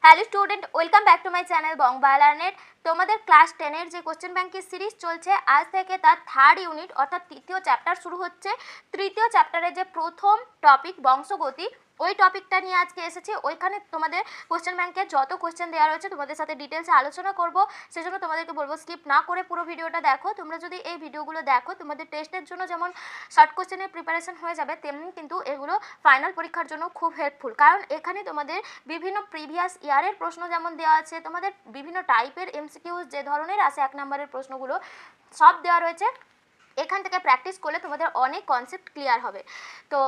Hello student, welcome back to my channel Bongbangla net. তোমাদের class 10-এর যে কোশ্চেন ব্যাংকের সিরিজ চলছে, আজ থেকে তার থার্ড ইউনিট অর্থাৎ তৃতীয় চ্যাপ্টার শুরু হচ্ছে। তৃতীয় চ্যাপ্টারে যে প্রথম টপিক বংশগতি, ওই টপিকটা নিয়ে আজকে এসেছি। ওইখানে তোমাদের কোশ্চেন ব্যাংকের যত কোশ্চেন দেওয়া রয়েছে তোমাদের সাথে ডিটেলসে আলোচনা করব। সেজন্য তোমাদেরকে বলবো স্কিপ না করে পুরো ভিডিওটা দেখো। তোমরা যদি এই ভিডিওগুলো দেখো তোমাদের টেস্টের জন্য যেমন শর্ট কোশ্চেনের প্রিপারেশন হয়ে যাবে, তেমনি কিন্তু এগুলো ফাইনাল পরীক্ষার জন্য খুব হেল্পফুল। কারণ এখানে তোমাদের বিভিন্ন প্রিভিয়াস ইয়ারের প্রশ্ন যেমন দেওয়া আছে, তোমাদের বিভিন্ন টাইপের এমসিকিউজ যে ধরনের আছে 1 নম্বরের প্রশ্নগুলো সব দেওয়া রয়েছে। এখান থেকে প্র্যাকটিস করলে তোমাদের অনেক কনসেপ্ট ক্লিয়ার হবে। তো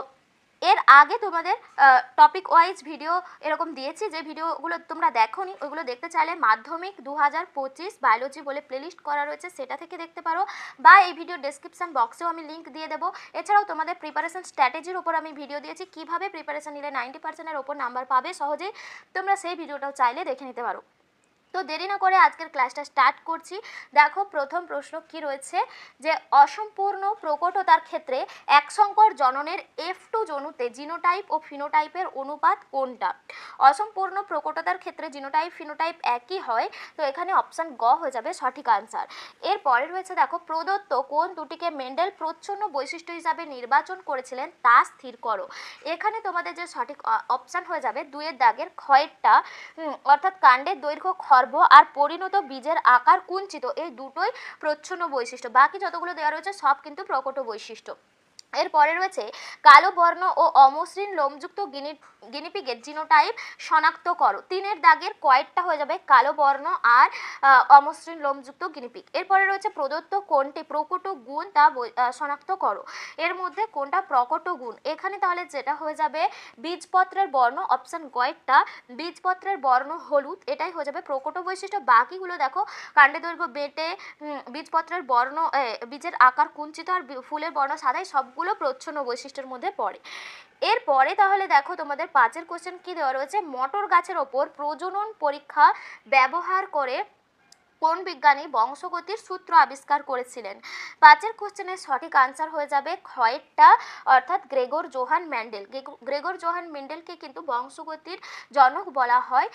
এর আগে তোমাদের টপিক ওয়াইজ ভিডিও এরকম দিয়েছি, যে ভিডিওগুলো তোমরা দেখোনি ওইগুলো দেখতে চাইলে মাধ্যমিক 2025 বায়োলজি বলে প্লেলিস্ট করা রয়েছে, সেটা থেকে দেখতে পারো, বা এই ভিডিও ডেসক্রিপশন বক্সেও আমি লিঙ্ক দিয়ে দেবো। এছাড়াও তোমাদের প্রিপারেশন স্ট্র্যাটেজির উপর আমি ভিডিও দিয়েছি, কীভাবে প্রিপারেশন নিলে 90%-এর ওপর নাম্বার পাবে সহজেই, তোমরা সেই ভিডিওটাও চাইলে দেখে নিতে পারো। তো দেরি না করে আজকের ক্লাসটা স্টার্ট করছি। দেখো প্রথম প্রশ্ন কি রয়েছে, যে অসম্পূর্ণ প্রকটতার ক্ষেত্রে একসংকর জননের F2 জনুতে জিনোটাইপ ও ফিনোটাইপের অনুপাত কোনটা? অসম্পূর্ণ প্রকটতার ক্ষেত্রে জিনোটাইপ ফিনোটাইপ একই হয়, তো এখানে অপশান গ হয়ে যাবে সঠিক আনসার। এরপরে রয়েছে দেখো, প্রদত্ত কোন দুটিকে মেন্ডেল প্রচ্ছন্ন বৈশিষ্ট্য হিসাবে নির্বাচন করেছিলেন তা স্থির করো। এখানে তোমাদের যে সঠিক অপশান হয়ে যাবে 2-এর দাগের ক্ষয়েরটা, অর্থাৎ কাণ্ডের দৈর্ঘ্য খর্ব আর পরিণত বীজের আকার কুঞ্চিত, এই দুটোই প্রচ্ছন্ন বৈশিষ্ট্য। বাকি যতগুলো দেওয়া রয়েছে সব কিন্তু প্রকট বৈশিষ্ট্য। এরপরে রয়েছে কালো বর্ণ ও অমসৃণ লোমযুক্ত গিনিপিগের জিনোটাইপ শনাক্ত করো। 3-এর দাগের কয়েকটা হয়ে যাবে কালো বর্ণ আর অমসৃণ লোমযুক্ত গিনিপিগ। এরপরে রয়েছে প্রদত্ত কোনটি প্রকট গুণ তা শনাক্ত করো। এর মধ্যে কোনটা প্রকট গুণ? এখানে তাহলে যেটা হয়ে যাবে বীজপত্রের বর্ণ, অপশান গয়েরটা, বীজপত্রের বর্ণ হলুদ, এটাই হয়ে যাবে প্রকট বৈশিষ্ট্য। বাকিগুলো দেখো, কাণ্ডের দৈর্ঘ্য বেটে, বীজপত্রের বর্ণ, বীজের আকার কুঞ্চিত আর ফুলের বর্ণ সাদাই, সবগুলো প্রচ্ছন্ন বৈশিষ্ট্যের মধ্যে পড়ে। এরপরে তাহলে দেখো তোমাদের 5-এর কোশ্চেন কি দেওয়া রয়েছে, মটর গাছের ওপর প্রজনন পরীক্ষা ব্যবহার করে কোন বিজ্ঞানী বংশগতির সূত্র আবিষ্কার করেছিলেন? 5-এর কোশ্চেনের সঠিক আনসার হয়ে যাবে ক্ষয়েরটা, অর্থাৎ Gregor Johann Mendel. Gregor Johann মেন্ডেলকে কিন্তু বংশগতির জনক বলা হয়।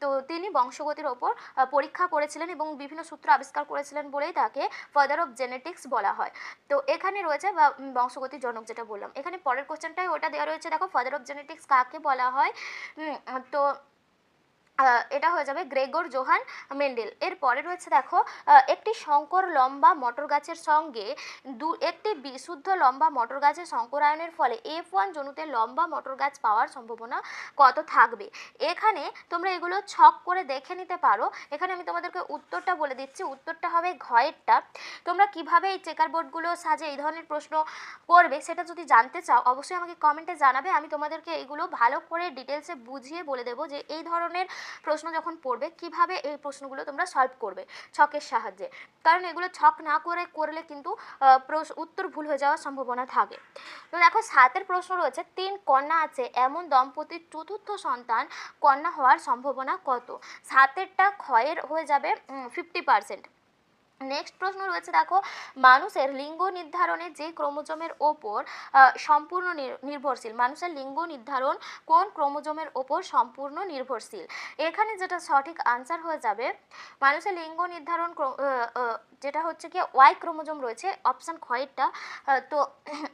তো তিনি বংশগতির ওপর পরীক্ষা করেছিলেন এবং বিভিন্ন সূত্র আবিষ্কার করেছিলেন বলেই তাকে ফাদার অফ জেনেটিক্স বলা হয়। তো এখানে রয়েছে বংশগতির জনক, যেটা বললাম। এখানে পরের কোশ্চেনটাই ওটা দেওয়া রয়েছে, দেখো ফাদার অফ জেনেটিক্স কাকে বলা হয়। তো এটা হয়ে যাবে গ্রেগর জোহান মেন্ডেল। এরপরে রয়েছে দেখো, একটি সংকর লম্বা মটর গাছের সঙ্গে একটি বিশুদ্ধ লম্বা মটর গাছের সংকরায়নের ফলে F1 জনুতে লম্বা মটর গাছ পাওয়ার সম্ভাবনা কত থাকবে? এখানে তোমরা এগুলো ছক করে দেখে নিতে পারো। এখানে আমি তোমাদেরকে উত্তরটা বলে দিচ্ছি, উত্তরটা হবে ঘয়েরটা। তোমরা কিভাবে এই চেকার বোর্ডগুলো সাজে এই ধরনের প্রশ্ন করবে সেটা যদি জানতে চাও অবশ্যই আমাকে কমেন্টে জানাবে। আমি তোমাদেরকে এগুলো ভালো করে ডিটেলসে বুঝিয়ে বলে দেবো যে এই ধরনের প্রশ্ন যখন পড়বে কিভাবে এই প্রশ্নগুলো তোমরা সলভ করবে ছকের সাহায্যে। কারণ এগুলো ছক না করলে কিন্তু উত্তর ভুল হয়ে যাওয়ার সম্ভাবনা থাকে। তো দেখো 7-এর প্রশ্ন রয়েছে, 3 কন্যা আছে এমন দম্পতির চতুর্থ সন্তান কন্যা হওয়ার সম্ভাবনা কত? 7-এরটা ক্ষয়ের হয়ে যাবে 50%। নেক্সট প্রশ্ন রয়েছে দেখো, মানুষের লিঙ্গ নির্ধারণে যে ক্রোমোজোমের ওপর সম্পূর্ণ নির্ভরশীল, মানুষের লিঙ্গ নির্ধারণ কোন ক্রোমোজোমের ওপর সম্পূর্ণ নির্ভরশীল? এখানে যেটা সঠিক আনসার হয়ে যাবে, মানুষের লিঙ্গ নির্ধারণ যেটা হচ্ছে কি ওয়াই ক্রোমোজোম রয়েছে, অপশান ক্ষয়েরটা। তো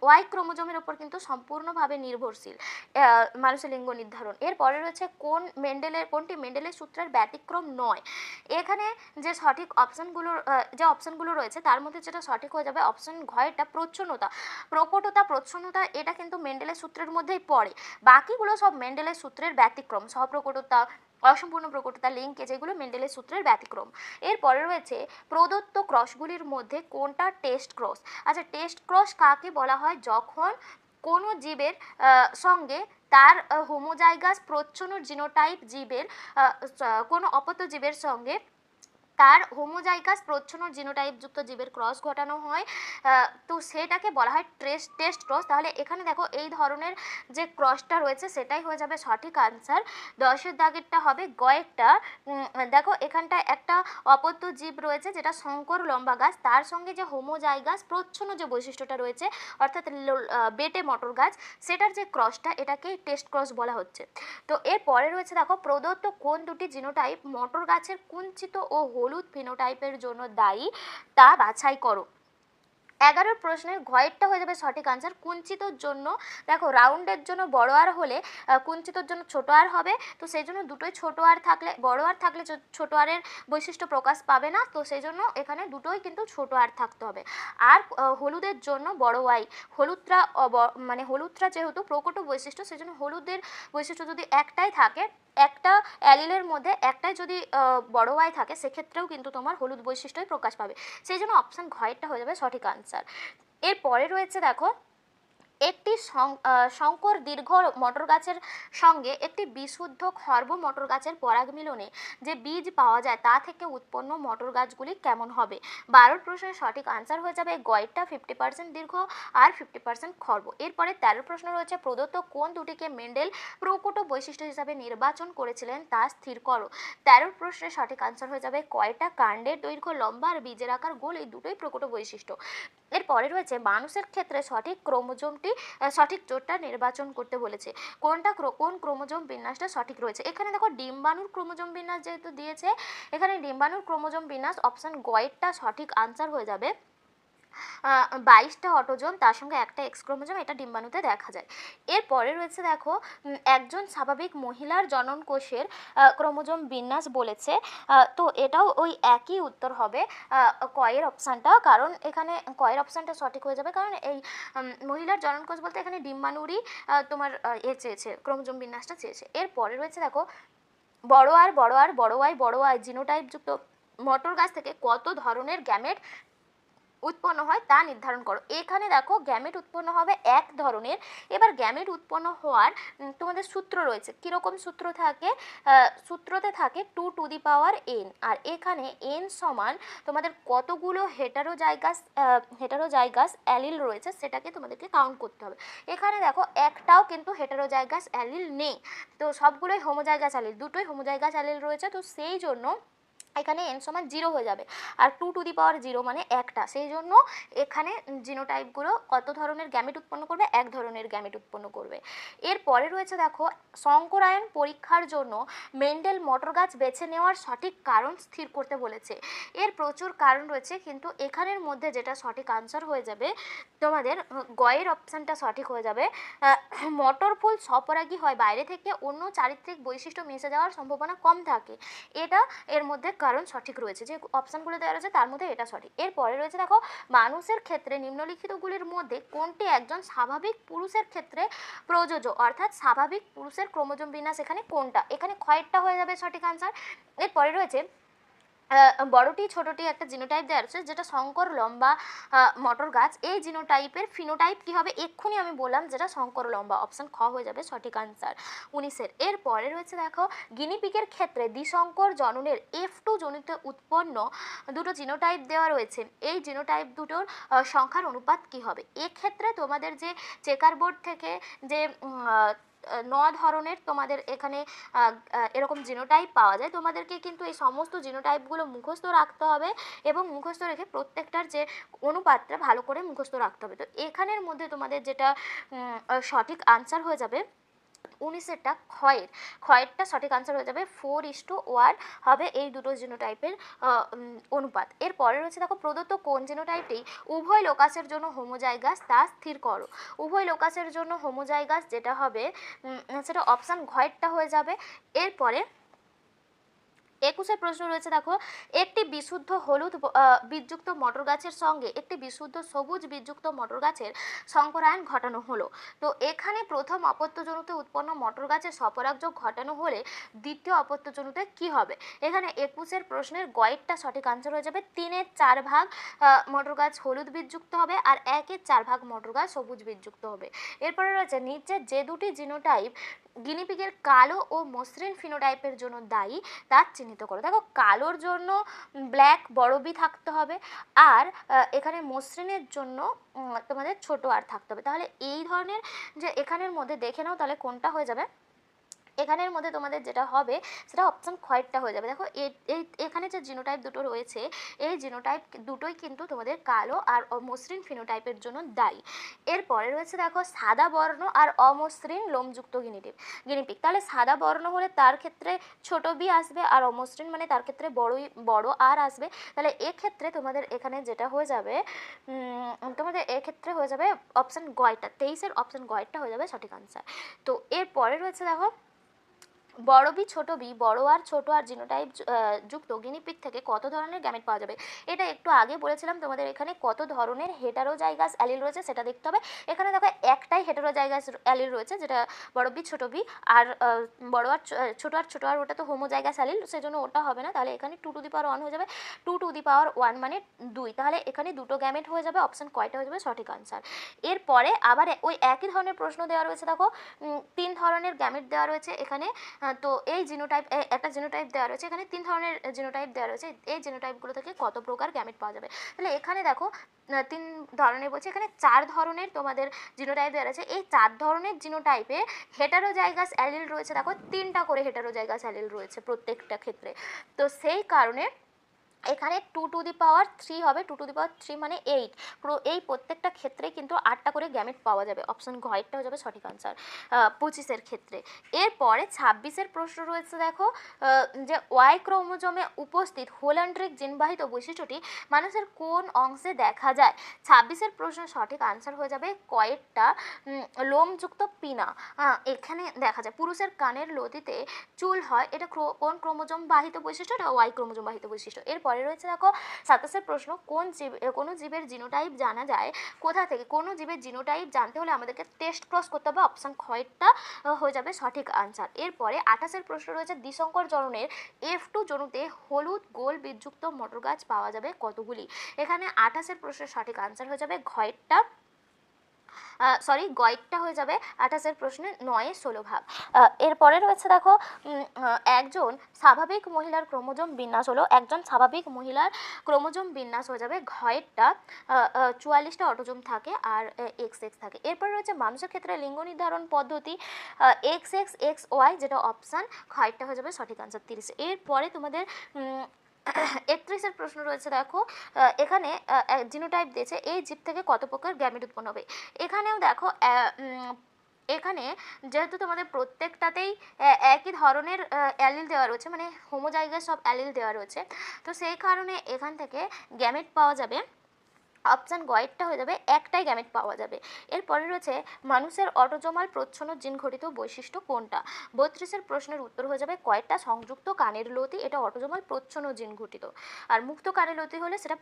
ওয়াই ক্রোমোজোমের ওপর কিন্তু সম্পূর্ণভাবে নির্ভরশীল মানুষের লিঙ্গ নির্ধারণ। এরপরে রয়েছে কোনটি মেন্ডেলের সূত্রের ব্যতিক্রম নয়? এখানে যে সঠিক অপশানগুলো রয়েছে তার মধ্যে যেটা সঠিক হয়ে যাবে অপশান ঘয়েরটা, প্রচ্ছন্নতা। প্রচ্ছন্নতা এটা কিন্তু মেন্ডেলের সূত্রের মধ্যেই পড়ে। বাকিগুলো সব মেন্ডেলের সূত্রের ব্যতিক্রম। সহপ্রকটতা, অসম্পূর্ণ প্রকটতা, লিঙ্কেজ, এগুলো মেন্ডেলের সূত্রের ব্যতিক্রম। এরপরে রয়েছে প্রদত্ত ক্রসগুলির মধ্যে কোনটা টেস্ট ক্রস? আচ্ছা, টেস্ট ক্রস কাকে বলা হয়? যখন কোনো জীবের সঙ্গে তার হোমোজাইগাস প্রচ্ছন্ন জিনোটাইপ জীবের কোনো অপত্য জীবের সঙ্গে তার হোমোজাইগাস প্রচ্ছন্ন জিনোটাইপযুক্ত জীবের ক্রস ঘটানো হয়, তো সেটাকে বলা হয় টেস্ট ক্রস। তাহলে এখানে দেখো এই ধরনের যে ক্রসটা রয়েছে সেটাই হয়ে যাবে সঠিক আনসার। 10-এর দাগেরটা হবে গয়েরটা। দেখো এখানটায় একটা অপত্য জীব রয়েছে যেটা শঙ্কর লম্বা গাছ, তার সঙ্গে যে হোমোজাইগাস প্রচ্ছন্ন যে বৈশিষ্ট্যটা রয়েছে অর্থাৎ বেটে মটর গাছ, সেটার যে ক্রসটা এটাকেই টেস্ট ক্রস বলা হচ্ছে। তো এর পরে রয়েছে দেখো প্রদত্ত কোন দুটি জিনোটাইপ মটর গাছের কুঞ্চিত ও হলুদ ফিনোটাইপের জন্য দায়ী তা বাছাই করো। 11 প্রশ্নের ঘয়েরটা হয়ে যাবে সঠিক আনসার। কুঞ্চিতর জন্য দেখো রাউন্ডের জন্য বড় আর হলে কুঞ্চিতর জন্য ছোট আর হবে, তো সেই জন্য দুটোই ছোট আর থাকলে, বড় আর থাকলে ছোট আরের বৈশিষ্ট্য প্রকাশ পাবে না, তো সেই জন্য এখানে দুটোই কিন্তু ছোট আর থাকতে হবে। আর হলুদের জন্য বড় ওয়াই, হলুদটা মানে হলুদটা যেহেতু প্রকট বৈশিষ্ট্য সেই জন্য হলুদের বৈশিষ্ট্য যদি একটাই থাকে, একটা অ্যালিলের মধ্যে একটাই যদি বড় ওয়াই থাকে সেক্ষেত্রেও কিন্তু তোমার হলুদ বৈশিষ্ট্যই প্রকাশ পাবে, সেই জন্য অপশান ঘয়েরটা হয়ে যাবে সঠিক আনসার। এরপরে রয়েছে দেখো একটি শঙ্কর দীর্ঘ মটর গাছের সঙ্গে একটি বিশুদ্ধ খর্ব মটর গাছের পরাগ মিলনে যে বীজ পাওয়া যায় তা থেকে উৎপন্ন মটর গাছগুলি কেমন হবে। 12 প্রশ্নের সঠিক আনসার হয়ে যাবে গয়েরটা 50% দীর্ঘ আর 50% খর্ব। এরপরে 13 প্রশ্ন রয়েছে প্রদত্ত কোন দুটিকে মেন্ডেল প্রকট বৈশিষ্ট্য হিসাবে নির্বাচন করেছিলেন তা স্থির করো। 13 প্রশ্নের সঠিক আনসার হয়ে যাবে কয়টা কাণ্ডের দৈর্ঘ্য লম্বা আর বীজের আকার গোল, এই দুটোই প্রকট বৈশিষ্ট্য। এরপরে রয়েছে মানুষের ক্ষেত্রে সঠিক ক্রোমোজোমটি সঠিক জোটটা নির্বাচন করতে বলেছে, কোনটা কোন ক্রোমোজোম বিন্যাসটা সঠিক রয়েছে। এখানে দেখো ডিম্বাণুর ক্রোমোজোম বিন্যাস যেহেতু দিয়েছে, এখানে ডিম্বাণুর ক্রোমোজোম বিন্যাস অপশান গয়েরটা সঠিক আনসার হয়ে যাবে। 22টা অটোজোম তার সঙ্গে একটা এক্স ক্রোমোজোম, এটা ডিম্বাণুতে দেখা যায়। এরপরে রয়েছে দেখো একজন স্বাভাবিক মহিলার জনন কোষের ক্রোমোজোম বিন্যাস বলেছে, তো এটাও ওই একই উত্তর হবে কয়ের অপশানটা, কারণ এখানে কয়ের অপশানটা সঠিক হয়ে যাবে, কারণ এই মহিলার জনন কোষ বলতে এখানে ডিম্বাণুরই তোমার চেয়েছে, ক্রোমোজোম বিন্যাসটা চেয়েছে। এরপরে রয়েছে দেখো বড় আর বড় ওয়াই জিনোটাইপযুক্ত মটর গাছ থেকে কত ধরনের গ্যামেট উৎপন্ন হয় তা নির্ধারণ করো। এখানে দেখো গ্যামেট উৎপন্ন হবে এক ধরনের। এবার গ্যামেট উৎপন্ন হওয়ার তোমাদের সূত্র রয়েছে, কীরকম সূত্র থাকে, সূত্রতে থাকে 2 টু দি পাওয়ার n, আর এখানে n সমান তোমাদের কতগুলো হেটারোজাইগাস অ্যালিল রয়েছে সেটাকে তোমাদেরকে কাউন্ট করতে হবে। এখানে দেখো একটাও কিন্তু হেটারোজাইগাস অ্যালিল নেই, তো সবগুলোই হোমোজাইগাস অ্যালিল, দুটোই হোমোজাইগাস অ্যালিল রয়েছে, তো সেই জন্য এখানে n সমান 0 হয়ে যাবে, আর 2 টু দি পাওয়ার 0 মানে একটা, সেই জন্য এখানে জিনোটাইপগুলো কত ধরনের গ্যামেট উৎপন্ন করবে, এক ধরনের গ্যামেট উৎপন্ন করবে। এরপরে রয়েছে দেখো সংকরায়ন পরীক্ষার জন্য মেন্ডেল মটর গাছ বেছে নেওয়ার সঠিক কারণ স্থির করতে বলেছে। এর প্রচুর কারণ রয়েছে, কিন্তু এখানের মধ্যে যেটা সঠিক আনসার হয়ে যাবে তোমাদের গয়ের অপশানটা সঠিক হয়ে যাবে। মটর ফুল স্বপরাগী হয়, বাইরে থেকে অন্য চারিত্রিক বৈশিষ্ট্য মিশে যাওয়ার সম্ভাবনা কম থাকে, এটা এর মধ্যে কারণ সঠিক রয়েছে, যে অপশানগুলো দেওয়া রয়েছে তার মধ্যে এটা সঠিক। এরপরে রয়েছে দেখো মানুষের ক্ষেত্রে নিম্নলিখিতগুলির মধ্যে কোনটি একজন স্বাভাবিক পুরুষের ক্ষেত্রে প্রযোজ্য, অর্থাৎ স্বাভাবিক পুরুষের ক্রোমোজোম বিন্যাস এখানে কোনটা, এখানে ক্ষয়েরটা হয়ে যাবে সঠিক আনসার। এরপরে রয়েছে বড়টি ছোটটি একটা জিনোটাইপ দেওয়া আছে যেটা শঙ্কর লম্বা মটর গাছ, এই জিনোটাইপের ফিনোটাইপ কী হবে এক্ষুনি আমি বললাম, যেটা শঙ্কর লম্বা, অপশান খ হয়ে যাবে সঠিক আনসার 19-এর। এরপরে রয়েছে দেখো গিনিপিকের ক্ষেত্রে দ্বিশঙ্কর জননের F2 জনিত উৎপন্ন দুটো জিনোটাইপ দেওয়া রয়েছে, এই জিনোটাইপ দুটোর সংখ্যার অনুপাত কী হবে। এক্ষেত্রে তোমাদের যে চেকার বোর্ড থেকে যে 9 ধরনের তোমাদের এখানে এরকম জিনোটাইপ পাওয়া যায়, তোমাদেরকে কিন্তু এই সমস্ত জিনোটাইপগুলো মুখস্থ রাখতে হবে, এবং মুখস্থ রেখে প্রত্যেকটার যে অনুপাতটা ভালো করে মুখস্থ রাখতে হবে। তো এখানের মধ্যে তোমাদের যেটা সঠিক আনসার হয়ে যাবে 19-এরটা ক্ষয়েরটা সঠিক আনসার হয়ে যাবে 4:1 হবে এই দুটো জিনোটাইপের অনুপাত। এরপরে রয়েছে দেখো প্রদত্ত কোন জিনোটাইপটি উভয় লোকাসের জন্য হোমোজাইগাস তা স্থির করো। উভয় লোকাসের জন্য হোমোজাইগাস যেটা হবে সেটা অপশান ঘয়েরটা হয়ে যাবে। এরপরে 21-এর প্রশ্ন রয়েছে দেখো একটি বিশুদ্ধ হলুদ বীজযুক্ত মটর গাছের সঙ্গে একটি বিশুদ্ধ সবুজ বীজযুক্ত মটর গাছের সংকরায়ন ঘটানো হলো, তো এখানে প্রথম অপত্যজনুতে উৎপন্ন মটর গাছের স্বপরাগযোগ ঘটানো হলে দ্বিতীয় অপত্যজনুতে কি হবে। এখানে 21-এর প্রশ্নের গয়েরটা সঠিক আনসার হয়ে যাবে 3/4 ভাগ মটর গাছ হলুদ বীজযুক্ত হবে আর 1/4 ভাগ মটর গাছ সবুজ বীজযুক্ত হবে। এরপরে রয়েছে নিচে যে দুটি জিনোটাইপ গিনিপিগের কালো ও মসৃণ ফিনোটাইপের জন্য দায়ী তা চিহ্নিত করো। দেখো কালোর জন্য ব্ল্যাক বড় বি থাকতে হবে, আর এখানে মসৃণের জন্য তোমাদের ছোট আর থাকতে হবে। তাহলে এই ধরনের যে এখানের মধ্যে দেখে নাও তাহলে কোনটা হয়ে যাবে। এখানের মধ্যে তোমাদের যেটা হবে সেটা অপশন খয়েরটা হয়ে যাবে। দেখো এই এখানে যে জিনোটাইপ দুটো রয়েছে এই জিনোটাইপ দুটোই কিন্তু তোমাদের কালো আর অমসৃণ ফিনোটাইপের জন্য দায়ী। এরপরে রয়েছে দেখো সাদা বর্ণ আর অমসৃণ লোমযুক্ত গিনিপিগ। তাহলে সাদা বর্ণ হলে তার ক্ষেত্রে ছোট বি আসবে, আর অমসৃণ মানে তার ক্ষেত্রে বড় আর আসবে। তাহলে এক্ষেত্রে তোমাদের এখানে যেটা হয়ে যাবে তোমাদের এক্ষেত্রে হয়ে যাবে অপশন গয়টা, 23-এর অপশন গয়টা হয়ে যাবে সঠিক আনসার। তো এরপরে রয়েছে দেখো বড় বি ছোট বি, বড় আর ছোট আর জিনোটাইপ যুক্ত গিনিপিগ থেকে কত ধরনের গ্যামেট পাওয়া যাবে। এটা একটু আগে বলেছিলাম তোমাদের এখানে কত ধরনের হেটারোজাইগাস অ্যালিল রয়েছে সেটা দেখতে হবে। এখানে দেখো একটাই হেটারোজাইগাস অ্যালিল রয়েছে যেটা বড় বি ছোট বি, আর বড় আর ছোট আর ওটা তো হোমোজাইগাস অ্যালিল, সেজন্য ওটা হবে না। তাহলে এখানে 2 টু দি পাওয়ার 1 হয়ে যাবে, 2 টু দি পাওয়ার 1 মানে 2। তাহলে এখানে দুটো গ্যামেট হয়ে যাবে, অপশন কয়টা হয়ে যাবে সঠিক আনসার। এরপরে আবার ওই একই ধরনের প্রশ্ন দেওয়া রয়েছে। দেখো 3 ধরনের গ্যামেট দেওয়া রয়েছে এখানে। তো এই জিনোটাইপ একটা জিনোটাইপ দেওয়া রয়েছে, এখানে 3 ধরনের জিনোটাইপ দেওয়া রয়েছে। এই জিনোটাইপগুলো থেকে কত প্রকার গ্যামেট পাওয়া যাবে। তাহলে এখানে দেখো 3 ধরনের বলছে, এখানে 4 ধরনের তোমাদের জিনোটাইপ দেওয়া রয়েছে। এই 4 ধরনের জিনোটাইপে হেটারোজাইগাস অ্যালিল রয়েছে দেখো 3টা করে হেটারোজাইগাস অ্যালিল রয়েছে প্রত্যেকটা ক্ষেত্রে। তো সেই কারণে এখানে 2 টু দি পাওয়ার 3 হবে, 2 টু দি পাওয়ার 3 মানে 8। এই প্রত্যেকটা ক্ষেত্রে কিন্তু 8টা করে গ্যামেট পাওয়া যাবে, অপশন ঘয়েরটা হয়ে যাবে সঠিক আনসার 25-এর ক্ষেত্রে। এরপরে 26-এর প্রশ্ন রয়েছে দেখো যে ওয়াই ক্রোমোজোমে উপস্থিত হোল্যান্ড্রিক জিনবাহিত বৈশিষ্ট্যটি মানুষের কোন অংশে দেখা যায়। 26-এর প্রশ্নের সঠিক আনসার হয়ে যাবে কয়েকটা লোমযুক্ত পিনা এখানে দেখা যায়। পুরুষের কানের লতিতে চুল হয়, এটা কোন ক্রোমোজোম বাহিত বৈশিষ্ট্য, এটা ওয়াই ক্রোমোজোম বাহিত বৈশিষ্ট্য। এরপরে রয়েছে দেখো 27-এর প্রশ্ন কোনো জীবের জিনোটাইপ জানা যায় কোথা থেকে। কোনো জীবের জিনোটাইপ জানতে হলে আমাদেরকে টেস্ট ক্রস করতে হবে, অপশন খয়েরটা হয়ে যাবে সঠিক আনসার। এরপরে 28-এর প্রশ্ন রয়েছে দ্বিসংকর জননের F2 জনুতে হলুদ গোল বীজযুক্ত মটর গাছ পাওয়া যাবে কতগুলি। এখানে 28-এর প্রশ্নের সঠিক আনসার হয়ে যাবে ঘয়েরটা গয়েরটা হয়ে যাবে 28-এর প্রশ্নে 9/16 ভাগ। এরপরে রয়েছে দেখো একজন স্বাভাবিক মহিলার ক্রোমোজোম বিন্যাস হলো, একজন স্বাভাবিক মহিলার ক্রোমোজোম বিন্যাস হয়ে যাবে ঘয়েরটা 44টা অটোজোম থাকে আর XX থাকে। এরপরে রয়েছে মানুষের ক্ষেত্রে লিঙ্গ নির্ধারণ পদ্ধতি XX XY, যেটা অপশান ঘয়েরটা হয়ে যাবে সঠিক আনসার 30। এরপরে তোমাদের 31-এর প্রশ্ন রয়েছে দেখো এখানে জিনোটাইপ দিয়েছে, এই জীব থেকে কত প্রকার গ্যামেট উৎপন্ন হবে। এখানেও দেখো এখানে যেহেতু তোমাদের প্রত্যেকটাতেই একই ধরনের অ্যালিল দেওয়া রয়েছে, মানে হোমোজাইগাস সব অ্যালিল দেওয়া রয়েছে, তো সেই কারণে এখান থেকে গ্যামেট পাওয়া যাবে অপশান গয়েরটা হয়ে যাবে, একটাই গ্যামেট পাওয়া যাবে। এরপরে রয়েছে মানুষের অটোজোমাল প্রচ্ছন্ন জিন ঘটিত বৈশিষ্ট্য কোনটা। 32-এর প্রশ্নের উত্তর হয়ে যাবে কয়েকটা সংযুক্ত কানের লতি, এটা অটোজোমাল প্রচ্ছন্ন জিন ঘটিত। আর মুক্ত কানের লতি হলে সেটা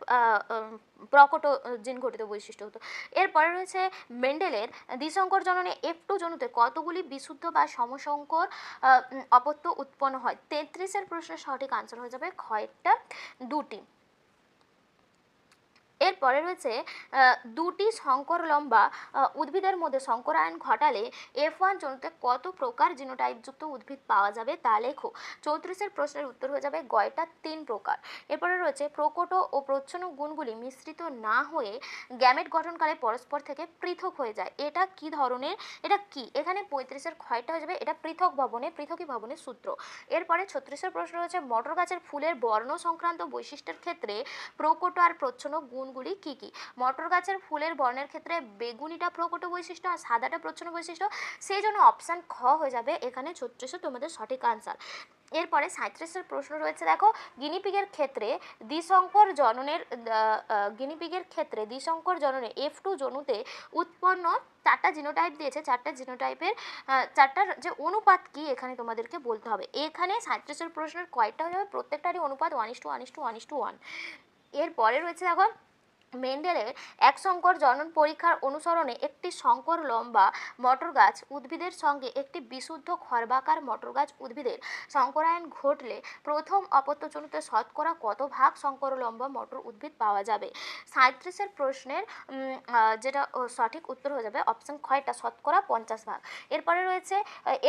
প্রকট জিন ঘটিত বৈশিষ্ট্য হতো। এরপরে রয়েছে মেন্ডেলের দ্বিসংকর জননে F2 জনুতে কতগুলি বিশুদ্ধ বা সমসংকর অপত্য উৎপন্ন হয়। 33-এর প্রশ্নের সঠিক আনসার হয়ে যাবে ক্ষয়েরটা 2টি। এরপরে রয়েছে দুটি সংকর লম্বা উদ্ভিদের মধ্যে সংকরায়ন ঘটালে F1 জনুতে কত প্রকার জিনোটাইপযুক্ত উদ্ভিদ পাওয়া যাবে তা লেখো। 34-এর প্রশ্নের উত্তর হয়ে যাবে গয়টা 3 প্রকার। এরপরে রয়েছে প্রকট ও প্রচ্ছন্ন গুণগুলি মিশ্রিত না হয়ে গ্যামেট গঠনকালে পরস্পর থেকে পৃথক হয়ে যায়, এটা কি ধরনের, এটা কি। এখানে 35-এর ক্ষয়টা হয়ে যাবে এটা পৃথকী ভবনের সূত্র। এরপরে 36-এর প্রশ্ন রয়েছে মটর গাছের ফুলের বর্ণ সংক্রান্ত বৈশিষ্ট্যের ক্ষেত্রে প্রকট আর প্রচ্ছন্ন গুণগুলি কি কি। মটর গাছের ফুলের বর্ণের ক্ষেত্রে বেগুনিটা প্রকট বৈশিষ্ট্য আর সাদাটা প্রচ্ছন্ন বৈশিষ্ট্য, সেই জন্য অপশান খ হয়ে যাবে এখানে 36 তোমাদের সঠিক আনসার। এরপরে 37-এর প্রশ্ন রয়েছে দেখো গিনিপিগের ক্ষেত্রে দ্বিসংকর জননে F2 জনুতে উৎপন্ন 4টা জিনোটাইপ দিয়েছে, 4টা জিনোটাইপের 4টার যে অনুপাত কি এখানে তোমাদেরকে বলতে হবে। এখানে 37-এর প্রশ্নের কয়টা হয়ে যাবে প্রত্যেকটারই অনুপাত 1:1:1:1। এরপরে রয়েছে দেখো মেন্ডেলের এক সংকর জনন পরীক্ষার অনুসরণে একটি সংকর লম্বা মটর গাছ উদ্ভিদের সঙ্গে একটি বিশুদ্ধ খর্বাকার মটর গাছ উদ্ভিদের সংকরায়ন ঘটলে প্রথম অপত্যজনিত শতকরা কত ভাগ সংকর লম্বা মটর উদ্ভিদ পাওয়া যাবে? 37-এর প্রশ্নের যেটা সঠিক উত্তর হয়ে যাবে অপশন খয়টা, শতকরা 50 ভাগ। এরপরে রয়েছে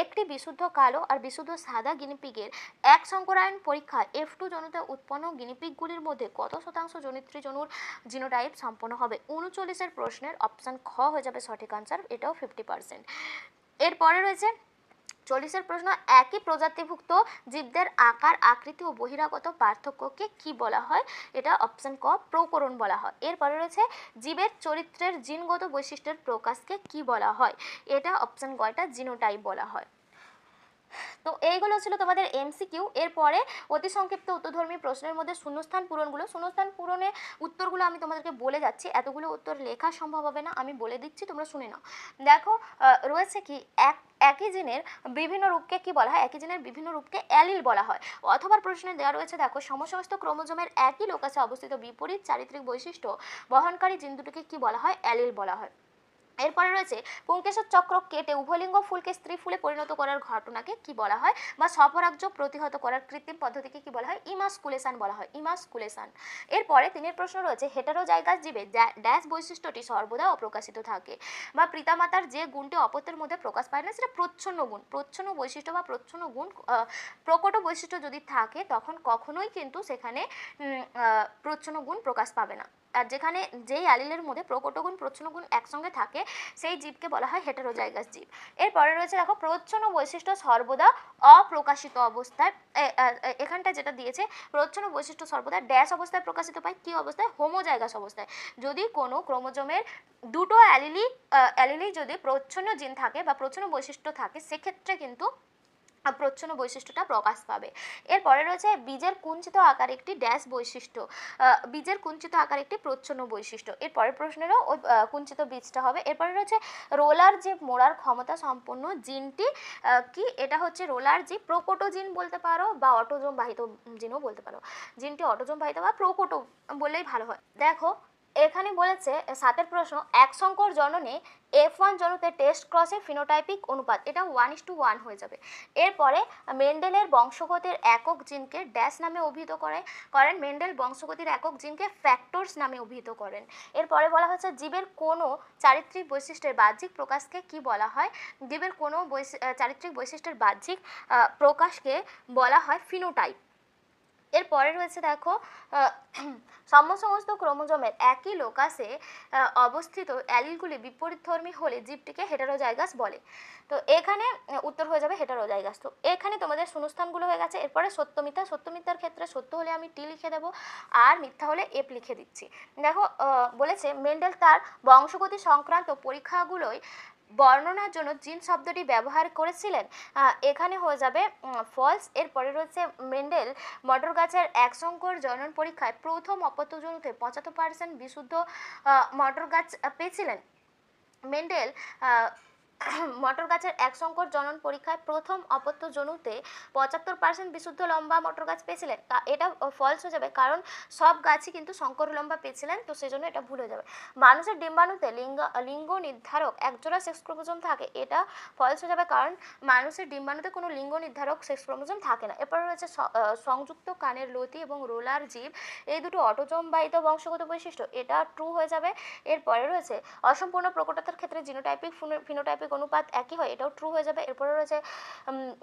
একটি বিশুদ্ধ কালো আর বিশুদ্ধ সাদা গিনিপিগের এক সংকরায়ন পরীক্ষায় F2 জনিত উৎপন্ন গিনিপিগগুলির মধ্যে কত শতাংশ জনিত্রী জনুর জিনোটাইপ সম্পন্ন হবে? 39-এর প্রশ্নের অপশন খ হয়ে যাবে সঠিক আনসার, এটাও 50%। এরপরে রয়েছে 40-এর প্রশ্ন, একই প্রজাতিভুক্ত জীবদের আকার আকৃতি ও বহিরাগত পার্থক্যকে কি বলা হয়? এটা অপশন ক, প্রকরণ বলা হয়। এরপরে রয়েছে জীবের চরিত্রের জিনগত বৈশিষ্ট্যের প্রকাশকে কি বলা হয়? এটা অপশন গ, এটা জিনোটাইপ বলা হয়। তো এইগুলো ছিল তোমাদের এমসিকিউ। এরপরে অতি সংক্ষিপ্ত উত্তরধর্মী প্রশ্নের মধ্যে শূন্যস্থান পূরণগুলো, শূন্যস্থান পূরণে উত্তরগুলো আমি তোমাদেরকে বলে যাচ্ছি, এতগুলো উত্তর লেখা সম্ভব হবে না, আমি বলে দিচ্ছি, তোমরা শুনে নাও। দেখো রয়েছে কি, একই জিনের বিভিন্ন রূপকে কি বলা হয়? একই জিনের বিভিন্ন রূপকে অ্যালিল বলা হয়। অথবা প্রশ্নে দেওয়া রয়েছে, দেখো সমসমস্ত ক্রোমোজোমের একই লোকাসে অবস্থিত বিপরীত চারিত্রিক বৈশিষ্ট্য বহনকারী জিন দুটোকে কি বলা হয়? অ্যালিল বলা হয়। এরপরে রয়েছে পুংকেশর চক্র কেটে উভয়লিঙ্গ ফুলকে স্ত্রী ফুলে পরিণত করার ঘটনাকে কি বলা হয়? বা স্বপরাগযোগ প্রতিহত করার কৃত্রিম পদ্ধতিকে কি বলা হয়? ইমাস্কুলেশন বলা হয়, ইমাস্কুলেশন। এরপরে 3-এর প্রশ্ন রয়েছে হেটেরোজাইগাস জীবে ড্যাশ বৈশিষ্ট্যটি সর্বদা অপ্রকাশিত থাকে, বা পিতামাতার যে গুণটি অপত্যের মধ্যে প্রকাশ পায় না সেটা প্রচ্ছন্ন গুণ। প্রচ্ছন্ন বৈশিষ্ট্য বা প্রচ্ছন্ন গুণ, প্রকট বৈশিষ্ট্য যদি থাকে তখন কখনোই কিন্তু সেখানে প্রচ্ছন্ন গুণ প্রকাশ পাবে না। আর যেখানে যেই অ্যালিলের মধ্যে প্রকট গুণ প্রচ্ছন্ন গুণ একসঙ্গে থাকে সেই জীবকে বলা হয় হেটেরোজাইগাস জীব। এরপরে রয়েছে দেখো প্রচ্ছন্ন বৈশিষ্ট্য সর্বদা অপ্রকাশিত অবস্থায়, এখানটা যেটা দিয়েছে প্রচ্ছন্ন বৈশিষ্ট্য সর্বদা ড্যাশ অবস্থায় প্রকাশিত পায়, কি অবস্থায়? হোমোজাইগাস অবস্থায়। যদি কোনো ক্রোমোজোমের দুটো অ্যালিলি যদি প্রচ্ছন্ন জিন থাকে বা প্রচ্ছন্ন বৈশিষ্ট্য থাকে সেক্ষেত্রে কিন্তু প্রচ্ছন্ন বৈশিষ্ট্যটা প্রকাশ পাবে। এরপরে রয়েছে বীজের কুঞ্চিত আকার একটি ড্যাশ বৈশিষ্ট্য, বীজের কুঞ্চিত আকার একটি প্রচ্ছন্ন বৈশিষ্ট্য। এর পরের প্রশ্নেরও ওই কুঞ্চিত বীজটা হবে। এরপরে রয়েছে রোলার জীব মোড়ার ক্ষমতা সম্পন্ন জিনটি কি? এটা হচ্ছে রোলার জীব, প্রোকোটো জিন বলতে পারো বা অটোজোম বাহিত জিনও বলতে পারো। জিনটি অটোজোম বাহিত বা প্রোকোটো বললেই ভালো হয়। দেখো এখানে বলেছে 7-এর প্রশ্ন, এক সংকর জননে F1 জনতে টেস্ট ক্রসের ফিনোটাইপিক অনুপাত, এটা 1:1 হয়ে যাবে। এরপরে মেন্ডেলের বংশগতির একক জিনকে ড্যাশ নামে অভিহিত করেন, মেন্ডেল বংশগতির একক জিনকে ফ্যাক্টরস নামে অভিহিত করেন। এরপরে বলা হচ্ছে জীবের কোনো চারিত্রিক বৈশিষ্ট্যের বাহ্যিক প্রকাশকে কি বলা হয়? জীবের কোনো চারিত্রিক বৈশিষ্ট্যের বাহ্যিক প্রকাশকে বলা হয় ফিনোটাইপ। এরপরে রয়েছে দেখো সমস্ত ক্রোমোজোমের একই লোকাসে অবস্থিত অ্যালিলগুলি বিপরীতধর্মী হলে জীবটিকে হেটেরোজাইগাস বলে। তো এখানে উত্তর হয়ে যাবে হেটেরোজাইগাস। তো এখানে তোমাদের শূন্যস্থানগুলো হয়ে গেছে। এরপরে সত্য মিথ্যা, সত্য মিথ্যার ক্ষেত্রে সত্য হলে আমি টি লিখে দেবো আর মিথ্যা হলে এফ লিখে দিচ্ছি। দেখো বলেছে মেন্ডেল তার বংশগতি সংক্রান্ত পরীক্ষাগুলোয় বর্ণনার জন্য জিন শব্দটি ব্যবহার করেছিলেন, এখানে হয়ে যাবে ফলস। এরপরে রয়েছে মেন্ডেল মটর গাছের এক সংকর জনন পরীক্ষায় প্রথম অপত্যজনিতে 75% বিশুদ্ধ মটর গাছ পেয়েছিলেন। মেন্ডেল মটর গাছের এক সংকর জনন পরীক্ষায় প্রথম অপত্য জনুতে 75% বিশুদ্ধ লম্বা মটর গাছ পেয়েছিলেন, এটা ফলস হয়ে যাবে কারণ সব গাছই কিন্তু সংকর লম্বা পেয়েছিলেন, তো সেজন্য এটা ভুল হয়ে যাবে। মানুষের ডিম্বাণুতে লিঙ্গ নির্ধারক একজোড়া সেক্স ক্রোমোজোম থাকে, এটা ফলস হয়ে যাবে কারণ মানুষের ডিম্বাণুতে কোনো লিঙ্গ নির্ধারক সেক্স ক্রোমোজোম থাকে না। এরপর রয়েছে সংযুক্ত কানের লতি এবং রোলার জীব এই দুটো অটোজোম বাহিত বংশগত বৈশিষ্ট্য, এটা ট্রু হয়ে যাবে। এরপরে রয়েছে অসম্পূর্ণ প্রকটতার ক্ষেত্রে জিনোটাইপিক ফিনোটাইপিক অনুপাত একই হয়, এটাও ট্রু হয়ে যাবে। এরপরে রয়েছে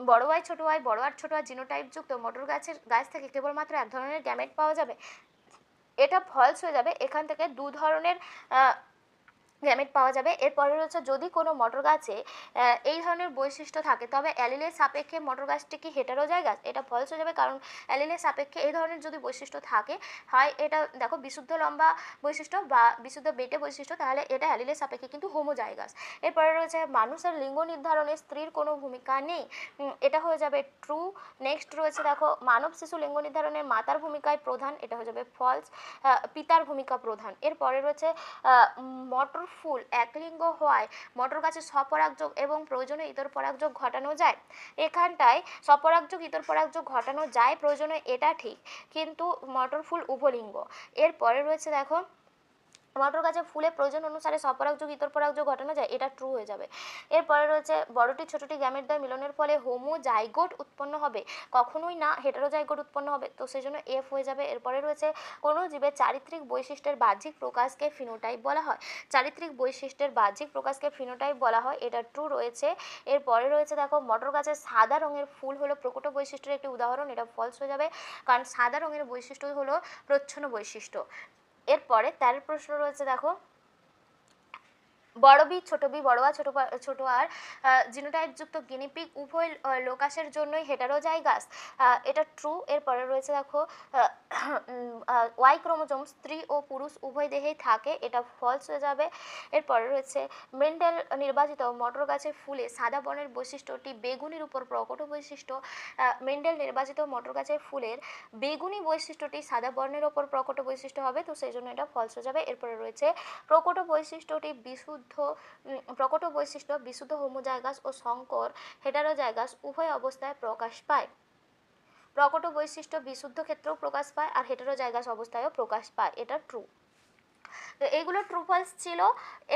বড় ওয়াই ছোট ওয়াই বড় আর ছোট আর জিনোটাইপ যুক্ত মটর গাছ থেকে কেবলমাত্র এক ধরনের গ্যামেট পাওয়া যাবে, এটা ফলস হয়ে যাবে। এখান থেকে দু ধরনের গ্যামেট পাওয়া যাবে। এরপরে রয়েছে যদি কোনো মটর গাছে এই ধরনের বৈশিষ্ট্য থাকে তবে অ্যালিলের সাপেক্ষে মটর গাছটি কি হেটেরোজাইগাস, এটা ফলস হয়ে যাবে কারণ অ্যালিলের সাপেক্ষে এই ধরনের যদি বৈশিষ্ট্য থাকে হয় এটা দেখো বিশুদ্ধ লম্বা বৈশিষ্ট্য বা বিশুদ্ধ বেটে বৈশিষ্ট্য, তাহলে এটা অ্যালিলের সাপেক্ষে কিন্তু হোমোজাইগাস। এরপরে রয়েছে মানুষের লিঙ্গ নির্ধারণে স্ত্রীর কোনো ভূমিকা নেই, এটা হয়ে যাবে ট্রু। নেক্সট রয়েছে দেখো মানব শিশু লিঙ্গ নির্ধারণে মাতার ভূমিকায় প্রধান, এটা হয়ে যাবে ফলস, পিতার ভূমিকা প্রধান। এরপরে রয়েছে মটর ফুল একলিঙ্গ হওয়ায় মটর গাছে স্বপরাগযোগ এবং প্রয়োজনে ইতর পরাগযোগ ঘটানো যায়, এখানটায় স্বপরাগযোগ ইতর পরাগযোগ ঘটানো যায় প্রয়োজনে, এটা ঠিক, কিন্তু মটর ফুল উভলিঙ্গ। এরপরে রয়েছে দেখো মটর গাছে ফুলে প্রয়োজন অনুসারে স্বপরাগযোগ ইতর পরাগযোগ ঘটানো যায়, এটা ট্রু হয়ে যাবে। এরপরে রয়েছে বড়টি ছোটটি গ্যামেট দ্বয় মিলনের ফলে হোমোজাইগোট উৎপন্ন হবে, কখনোই না, হেটারোজাইগোট উৎপন্ন হবে, তো সেই জন্য এফ হয়ে যাবে। এরপরে রয়েছে কোনো জীবের চারিত্রিক বৈশিষ্ট্যের বাহ্যিক প্রকাশকে ফিনোটাইপ বলা হয়, চারিত্রিক বৈশিষ্ট্যের বাহ্যিক প্রকাশকে ফিনোটাইপ বলা হয়, এটা ট্রু রয়েছে। এরপরে রয়েছে দেখো মটর গাছের সাদা রঙের ফুল হলো প্রকট বৈশিষ্ট্যের একটি উদাহরণ, এটা ফলস হয়ে যাবে, কারণ সাদা রঙের বৈশিষ্ট্য হলো প্রচ্ছন্ন বৈশিষ্ট্য। এরপরে 13 প্রশ্ন রয়েছে দেখো, বড় বি ছোট বি বড় আর ছোট আর জিনোটাইপযুক্ত গিনিপিগ উভয় লোকাসের জন্যই হেটারোজাইগাস, এটা ট্রু। এরপরে রয়েছে দেখো ওয়াই ক্রোমোজোম স্ত্রী ও পুরুষ উভয় দেহেই থাকে, এটা ফলস হয়ে যাবে। এরপরে রয়েছে মেন্ডেল নির্বাচিত মটর গাছের ফুলে সাদা বর্ণের বৈশিষ্ট্যটি বেগুনির উপর প্রকট বৈশিষ্ট্য, মেন্ডেল নির্বাচিত মটর গাছের ফুলের বেগুনি বৈশিষ্ট্যটি সাদা বর্ণের ওপর প্রকট বৈশিষ্ট্য হবে, তো সেই জন্য এটা ফলস হয়ে যাবে। এরপরে রয়েছে প্রকট বৈশিষ্ট্যটি প্রকট বৈশিষ্ট্য বিশুদ্ধ হোমোজাইগাস ও সংকর হেটারোজাইগাস উভয় অবস্থায় প্রকাশ পায়, প্রকট বৈশিষ্ট্য বিশুদ্ধ ক্ষেত্রেও প্রকাশ পায় আর হেটারোজাইগাস অবস্থায়ও প্রকাশ পায়, এটা ট্রু। তো এইগুলো ট্রু ফলস ছিল।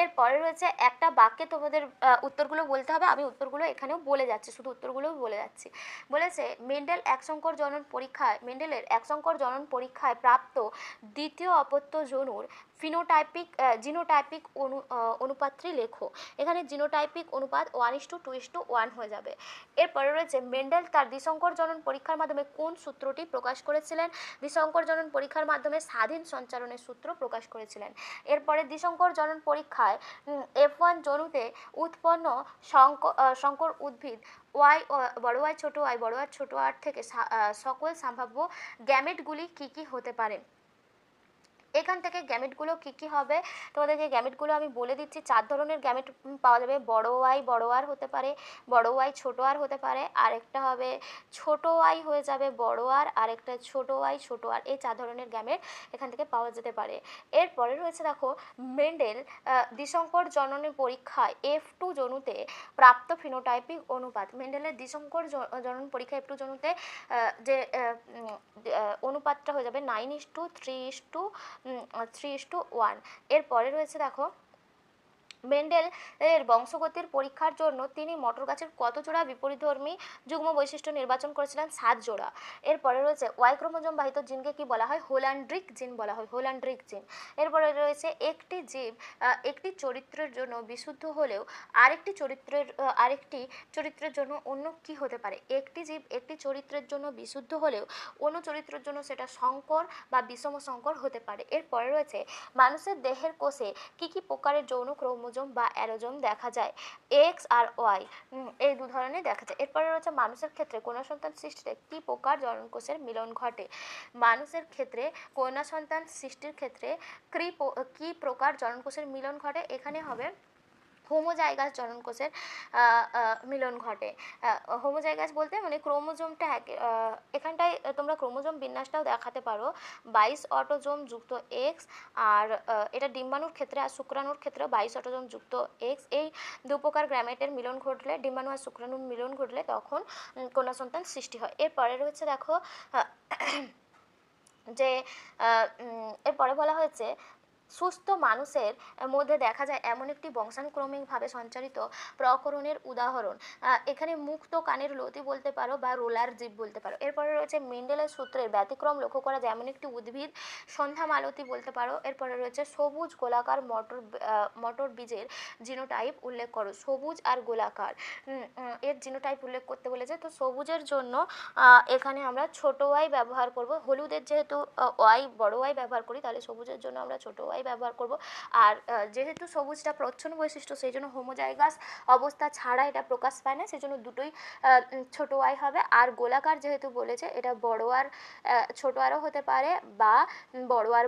এরপরে রয়েছে একটা বাক্যে তোমাদের উত্তরগুলো বলতে হবে, আমি উত্তরগুলো এখানেও বলে যাচ্ছি, শুধু উত্তরগুলোও বলে যাচ্ছি। বলেছে মেন্ডেলের এক সংকর জনন পরীক্ষায় প্রাপ্ত দ্বিতীয় অপত্য জনুর জিনোটাইপিক অনুপাতটি লেখো, এখানে জিনোটাইপিক অনুপাত 1:2:1 হয়ে যাবে। এরপরে রয়েছে মেন্ডেল তার দ্বিসংকর জনন পরীক্ষার মাধ্যমে কোন সূত্রটি প্রকাশ করেছিলেন, দ্বিসংকর জনন পরীক্ষার মাধ্যমে স্বাধীন সঞ্চারণের সূত্র প্রকাশ করেছিলেন। এরপরে দ্বিসংকর জনন পরীক্ষায় F1 জনুতে উৎপন্ন সংকর উদ্ভিদ ওয়াই বড় ওয়াই ছোট আর থেকে সকল সম্ভাব্য গ্যামেটগুলি কী কী হতে পারে। এখান থেকে গ্যামেটগুলো কী কী হবে তোমাদেরকে গ্যামেটগুলো আমি বলে দিচ্ছি। 4 ধরনের গ্যামেট পাওয়া যাবে, বড় ওয়াই বড় আর হতে পারে, বড় ওয়াই ছোট আর হতে পারে, আরেকটা হবে ছোট ওয়াই হয়ে যাবে বড় আর, আরেকটা ছোট ওয়াই ছোট আর, এই 4 ধরনের গ্যামেট এখান থেকে পাওয়া যেতে পারে। এরপরে রয়েছে দেখো মেন্ডেল দ্বিসংকর জননের পরীক্ষায় F2 জনুতে প্রাপ্ত ফিনোটাইপিক অনুপাত, মেন্ডেলের দ্বিসংকর জনন পরীক্ষা F2 জনুতে যে অনুপাতটা হয়ে যাবে 9:3:1। এরপরে রয়েছে দেখো মেন্ডেল এর বংশগতির পরীক্ষার জন্য তিনি মটর গাছের কত জোড়া বিপরীতধর্মী যুগ্ম বৈশিষ্ট্য নির্বাচন করেছিলেন, 7 জোড়া। এরপরে রয়েছে ওয়াই ক্রোমোজোম বাহিত জিনকে কি বলা হয়, হোল্যান্ড্রিক জিন বলা হয়, হোল্যান্ড্রিক জিন। এরপরে রয়েছে একটি জীব একটি চরিত্রের জন্য বিশুদ্ধ হলেও আরেকটি চরিত্রের জন্য অন্য কি হতে পারে, একটি জীব একটি চরিত্রের জন্য বিশুদ্ধ হলেও অন্য চরিত্রের জন্য সেটা সংকর বা বিষম সংকর হতে পারে। এরপরে রয়েছে মানুষের দেহের কোষে কি কি প্রকারের যৌন ক্রোমোজোম বা অ্যারোজোম দেখা যায়, এক্স আর ওয়াই, এই 2 ধরনের দেখা যায়। এরপরে রয়েছে মানুষের ক্ষেত্রে কন্যা সন্তান সৃষ্টিতে কি প্রকার জননকোষের মিলন ঘটে, মানুষের ক্ষেত্রে কন্যা সন্তান সৃষ্টির ক্ষেত্রে কি প্রকার জননকোষের মিলন ঘটে, এখানে হবে হোমোজাইগাস জননকোষের মিলন ঘটে। হোমোজাইগাস বলতে মানে ক্রোমোজোমটা এখানটায় তোমরা ক্রোমোজোম বিন্যাসটাও দেখাতে পারো, 22 অটোজোম যুক্ত এক্স, আর এটা ডিম্বাণুর ক্ষেত্রে আর শুক্রাণুর ক্ষেত্রে 22 অটোজোম যুক্ত এক্স, এই 2 প্রকার গ্যামেটের মিলন ঘটলে, ডিম্বাণু আর শুক্রাণুর মিলন ঘটলে তখন কন্যা সন্তান সৃষ্টি হয়। এরপরে রয়েছে দেখো যে এরপরে বলা হয়েছে সুস্থ মানুষের মধ্যে দেখা যায় এমন একটি বংশানুক্রমিকভাবে সঞ্চারিত প্রকরণের উদাহরণ, এখানে মুক্ত কানের লতি বলতে পারো বা রোলার জীব বলতে পারো। এরপরে রয়েছে মেন্ডেলের সূত্রের ব্যতিক্রম লক্ষ্য করা যায় এমন একটি উদ্ভিদ সন্ধ্যা মালতী বলতে পারো। এরপরে রয়েছে সবুজ গোলাকার মটর বীজের জিনোটাইপ উল্লেখ করো, সবুজ আর গোলাকার এর জিনোটাইপ উল্লেখ করতে বলেছে, তো সবুজের জন্য এখানে আমরা ছোট ওয়াই ব্যবহার করব, হলুদের যেহেতু ওয়াই বড় ওয়াই ব্যবহার করি তাহলে সবুজের জন্য আমরা ছোট ওয়াই ব্যবহার করব। আর যেহেতু সবুজটা প্রচ্ছন্ন বৈশিষ্ট্য সেই জন্য হোমোজাইগাস অবস্থা ছাড়া এটা প্রকাশ পায় না, সেই জন্য দুটোই ছোট ওয়াই হবে। আর গোলাকার যেহেতু বলেছে এটা বড় আর ছোট আরও হতে পারে বা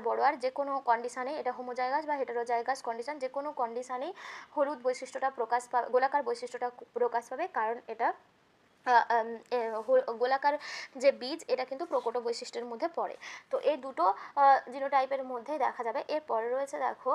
বড় আর যে কোনো কন্ডিশানে এটা হোমোজাইগাস বা হেটারোজাইগাস কন্ডিশন, যে কোনো কন্ডিশানেই হলুদ বৈশিষ্ট্যটা প্রকাশ পাবে, গোলাকার বৈশিষ্ট্যটা প্রকাশ পাবে, কারণ এটা গোলাকার যে বীজ এটা কিন্তু প্রকট বৈশিষ্ট্যের মধ্যে পড়ে। তো এই দুটো জিনোটাইপের মধ্যেই দেখা যাবে। এরপরে রয়েছে দেখো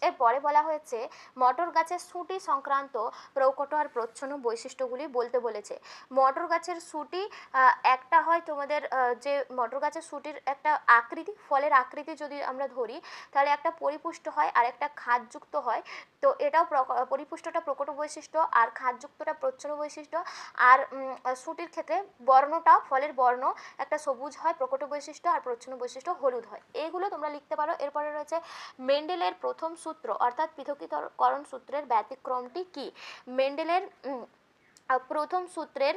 এরপরে বলা হয়েছে মটর গাছের শুঁটি সংক্রান্ত প্রকট আর প্রচ্ছন্ন বৈশিষ্ট্যগুলি বলতে বলেছে। মটর গাছের শুঁটি একটা হয় তোমাদের যে মটর গাছের শুঁটির একটা আকৃতি, ফলের আকৃতি যদি আমরা ধরি তাহলে একটা পরিপুষ্ট হয় আর একটা খাদযুক্ত হয়। তো এটাও পরিপুষ্টটা প্রকট বৈশিষ্ট্য আর খাদযুক্তটা প্রচ্ছন্ন বৈশিষ্ট্য। আর শুঁটির ক্ষেত্রে বর্ণটা, ফলের বর্ণ একটা সবুজ হয় প্রকট বৈশিষ্ট্য, আর প্রচ্ছন্ন বৈশিষ্ট্য হলুদ হয়। এইগুলো তোমরা লিখতে পারো। এরপরে রয়েছে মেন্ডেলের প্রথম সূত্র অর্থাৎ পৃথকীকরণ সূত্রের ব্যতিক্রমটি কি। মেন্ডেলের প্রথম সূত্রের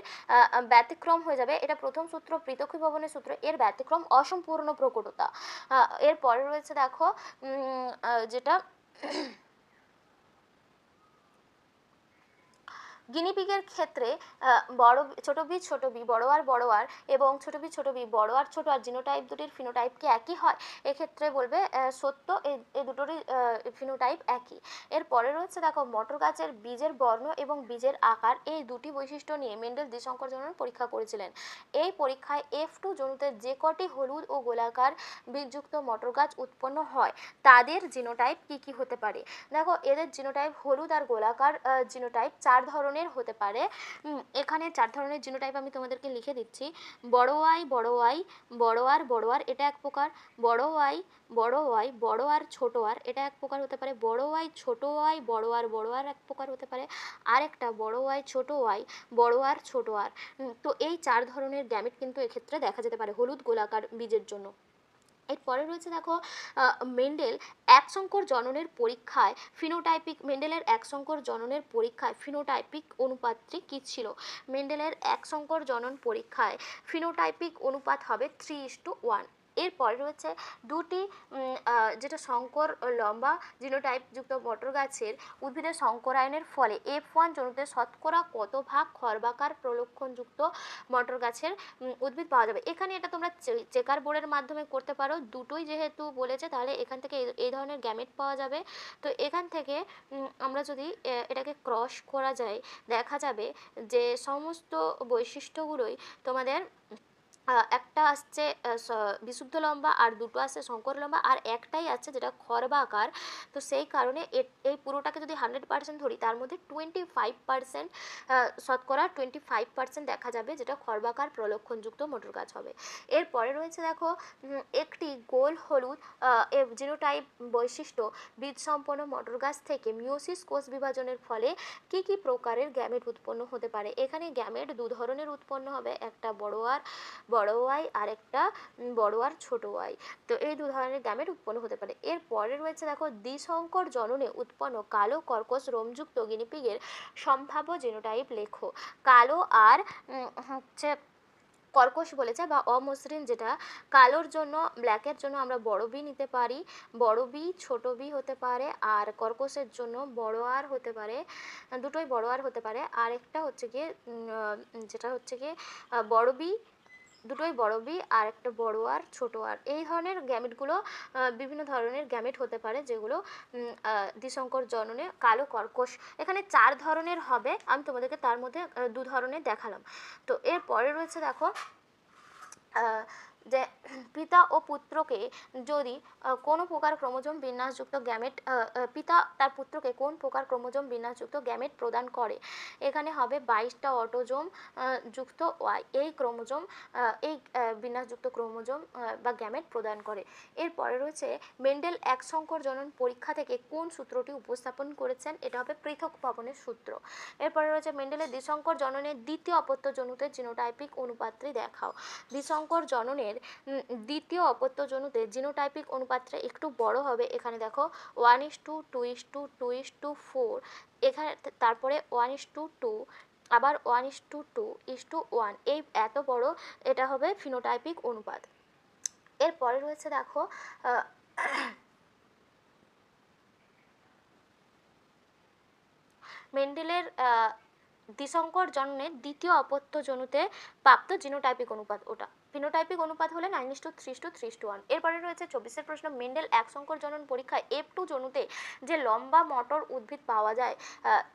ব্যতিক্রম হয়ে যাবে, এটা প্রথম সূত্র পৃথকীভবনের সূত্র, এর ব্যতিক্রম অসম্পূর্ণ প্রকটতা। এরপরে রয়েছে দেখো যেটা গিনিপিগের ক্ষেত্রে ছোট বি বড় আর এবং ছোট বি বড় আর জিনোটাইপ দুটির ফিনোটাইপ কি একই হয়? এক্ষেত্রে বলবে সত্য, এই দুটোরই ফিনোটাইপ একই। এরপরে রয়েছে দেখো মটর গাছের বীজের বর্ণ এবং বীজের আকার, এই দুটি বৈশিষ্ট্য নিয়ে মেন্ডেল দ্বিসংকর জনন পরীক্ষা করেছিলেন। এই পরীক্ষায় F2 জনুতে যে কটি হলুদ ও গোলাকার বীজযুক্ত মটর গাছ উৎপন্ন হয় তাদের জিনোটাইপ কি কি হতে পারে। দেখো এদের জিনোটাইপ হলুদ আর গোলাকার জিনোটাইপ 4 ধরনের হতে পারে। এখানে 4 ধরনের জিনোটাইপ আমি তোমাদেরকে লিখে দিচ্ছি। বড় আই বড় আর এটা এক প্রকার, বড় আই বড় আর ছোট আর এটা এক প্রকার হতে পারে, বড় আই ছোট আই বড় আর এক প্রকার হতে পারে, আর একটা বড় আই বড় আর ছোট আর। তো এই 4 ধরনের গ্যামেট কিন্তু এক্ষেত্রে দেখা যেতে পারে হলুদ গোলাকার বীজের জন্য। এরপরে রয়েছে দেখো মেন্ডেল একসংকর জননের পরীক্ষায় মেন্ডেলের একসংকর জননের পরীক্ষায় ফিনোটাইপিক অনুপাতটি কী ছিল। মেন্ডেলের একসংকর জনন পরীক্ষায় ফিনোটাইপিক অনুপাত হবে 3:1। এরপরে রয়েছে দুটি যেটা সংকর লম্বা জিনোটাইপ যুক্ত মটর গাছের উদ্ভিদের সংকরায়নের ফলে F1 জনুতে শতকরা কত ভাগ খর্বাকার প্রলক্ষণযুক্ত মটর গাছের উদ্ভিদ পাওয়া যাবে। এখানে এটা তোমরা চেকার বোর্ডের মাধ্যমে করতে পারো, দুটোই যেহেতু বলেছে তাহলে এখান থেকে এই ধরনের গ্যামেট পাওয়া যাবে। তো এখান থেকে আমরা যদি এটাকে ক্রস করা যায় দেখা যাবে যে সমস্ত বৈশিষ্ট্যগুলোই তোমাদের একটা আসছে বিশুদ্ধ লম্বা আর দুটো আসছে শঙ্কর লম্বা আর একটাই আছে যেটা খর্বা আকার। তো সেই কারণে এই পুরোটাকে যদি 100% ধরি তার মধ্যে 25% শতকরা 25% দেখা যাবে যেটা খর্বাকার প্রলক্ষণযুক্ত মটর গাছ হবে। এরপরে রয়েছে দেখো একটি গোল হলুদ জিনোটাইপ বৈশিষ্ট্য বীজ সম্পন্ন মটর গাছ থেকে মিওসিস কোষ বিভাজনের ফলে কি কি প্রকারের গ্যামেট উৎপন্ন হতে পারে। এখানে গ্যামেট দু ধরনের উৎপন্ন হবে, একটা বড় আই আর একটা বড় আর ছোট আই। তো এই দু ধরনের গ্যামেট উৎপন্ন হতে পারে। এরপরে রয়েছে দেখো দ্বিসংকর জননে উৎপন্ন কালো কর্কশ রোমযুক্ত গিনিপিগের সম্ভাব্য জিনোটাইপ লেখো। কালো আর হচ্ছে কর্কশ বলেছে বা অমসৃণ, যেটা কালোর জন্য ব্ল্যাকের জন্য আমরা বড় বি নিতে পারি, বড় বি ছোট বি হতে পারে, আর কর্কশের জন্য বড় আর হতে পারে, দুটোই বড় আর হতে পারে। আর একটা হচ্ছে গিয়ে যেটা হচ্ছে গিয়ে বড় বি, দুটোই বড় বি আর একটা বড় আর ছোট আর। এই ধরনের গ্যামেটগুলো বিভিন্ন ধরনের গ্যামেট হতে পারে যেগুলো দ্বিসংকর জননে কালো কর্কশ। এখানে 4 ধরনের হবে, আমি তোমাদেরকে তার মধ্যে 2 ধরনের দেখালাম। তো এরপরে রয়েছে দেখো যে পিতা ও পুত্রকে যদি কোনো প্রকার ক্রোমোজোম বিন্যাসযুক্ত গ্যামেট পিতা তার পুত্রকে কোন প্রকার ক্রোমোজোম বিন্যাসযুক্ত গ্যামেট প্রদান করে। এখানে হবে 22টা অটোজোম যুক্ত ওয়াই, এই ক্রোমোজোম এই বিন্যাসযুক্ত ক্রোমোজোম বা গ্যামেট প্রদান করে। এরপরে রয়েছে মেন্ডেল একসংকর জনন পরীক্ষা থেকে কোন সূত্রটি উপস্থাপন করেছেন, এটা হবে পৃথক ভবনের সূত্র। এরপরে রয়েছে মেন্ডেলের দ্বিসংকর জননের দ্বিতীয় অপত্য জনুতে জিনোটাইপিক অনুপাতটি দেখাও। দ্বিসংকর জননের দ্বিতীয় অপত্য জনুতে জিনোটাইপিক অনুপাতটা একটু বড় হবে। এখানে দেখো 1:2:2:4, এখানে তারপরে 1:2, আবার 1:2:1, এই এত বড় এটা হবে ফিনোটাইপিক অনুপাত। এরপরে রয়েছে দেখো মেন্ডেলের দ্বিসংকর জননের দ্বিতীয় অপত্য জনুতে প্রাপ্ত জিনোটাইপিক অনুপাত, ওটা ফিনোটাইপিক অনুপাত হলে 9:3:3:1। এরপরে রয়েছে 24 প্রশ্ন, মেন্ডেল একসংকর জনন পরীক্ষায় F2 জনুতে যে লম্বা মটর উদ্ভিদ পাওয়া যায়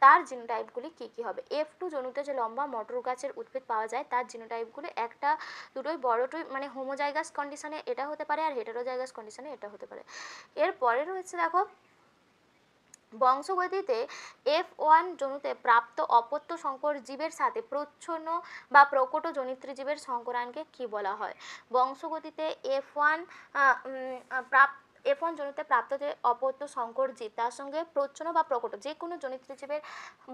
তার জিনোটাইপগুলি কী কী হবে। F2 জনুতে যে লম্বা মটর গাছের উদ্ভিদ পাওয়া যায় তার জিনোটাইপগুলি একটা দুটোই বড়টোই মানে হোমোজাইগাস কন্ডিশনে এটা হতে পারে আর হেটেরোজাইগাস কন্ডিশনে এটা হতে পারে। এরপরে রয়েছে দেখো বংশগতিতে F1 জনুতে প্রাপ্ত অপত্য সংকর জীবের সাথে প্রচ্ছন্ন বা প্রকট জনিত্রী জীবের সংকরায়নকে কি বলা হয়? বংশগতিতে F1 জনুতে প্রাপ্ত যে অপত্য সংকর জীব তার সঙ্গে প্রচ্ছন্ন বা প্রকট যে কোনো জনিত্রী জীবের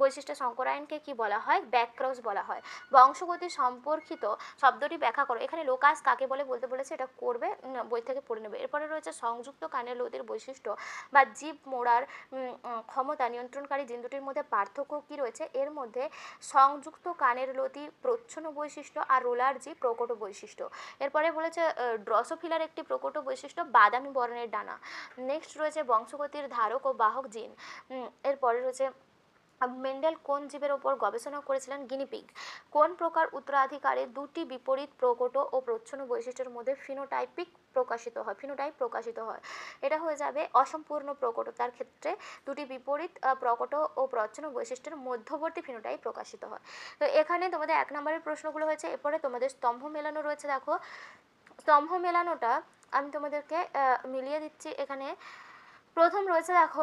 বৈশিষ্ট্য সংকরায়নকে কি বলা হয়? ব্যাকক্রস বলা হয়। বংশগতি সম্পর্কিত শব্দটি ব্যাখ্যা করো। এখানে লোকাস কাকে বলে বলতে বলেছে, এটা করবে, বই থেকে পড়ে নেবে। এরপরে রয়েছে সংযুক্ত কানের লতির বৈশিষ্ট্য বা জীব মোড়ার ক্ষমতা নিয়ন্ত্রণকারী জিন দুটির মধ্যে পার্থক্য কি রয়েছে? এর মধ্যে সংযুক্ত কানের লতি প্রচ্ছন্ন বৈশিষ্ট্য আর রোলার জি প্রকট বৈশিষ্ট্য। এরপরে বলেছে ড্রসোফিলার একটি প্রকট বৈশিষ্ট্য বাদামি বর্ণের ডানা। নেক্সট রয়েছে বংশগতির ধারক ও বাহক জিন। এরপরে রয়েছে মেন্ডেল কোন জীবের ওপর গবেষণা করেছিলেন? গিনিপিগ। কোন প্রকার উত্তরাধিকারে দুটি বিপরীত প্রকট ও প্রচ্ছন্ন বৈশিষ্ট্যের মধ্যে ফিনোটাইপ প্রকাশিত হয়? এটা হয়ে যাবে অসম্পূর্ণ প্রকটতার ক্ষেত্রে দুটি বিপরীত প্রকট ও প্রচ্ছন্ন বৈশিষ্ট্যের মধ্যবর্তী ফিনোটাইপ প্রকাশিত হয়। তো এখানে তোমাদের 1 নম্বরের প্রশ্নগুলো হয়েছে। এরপরে তোমাদের স্তম্ভ মেলানো রয়েছে। দেখো স্তম্ভ মেলানোটা আমি তোমাদেরকে মিলিয়ে দিচ্ছি। এখানে প্রথম রয়েছে দেখো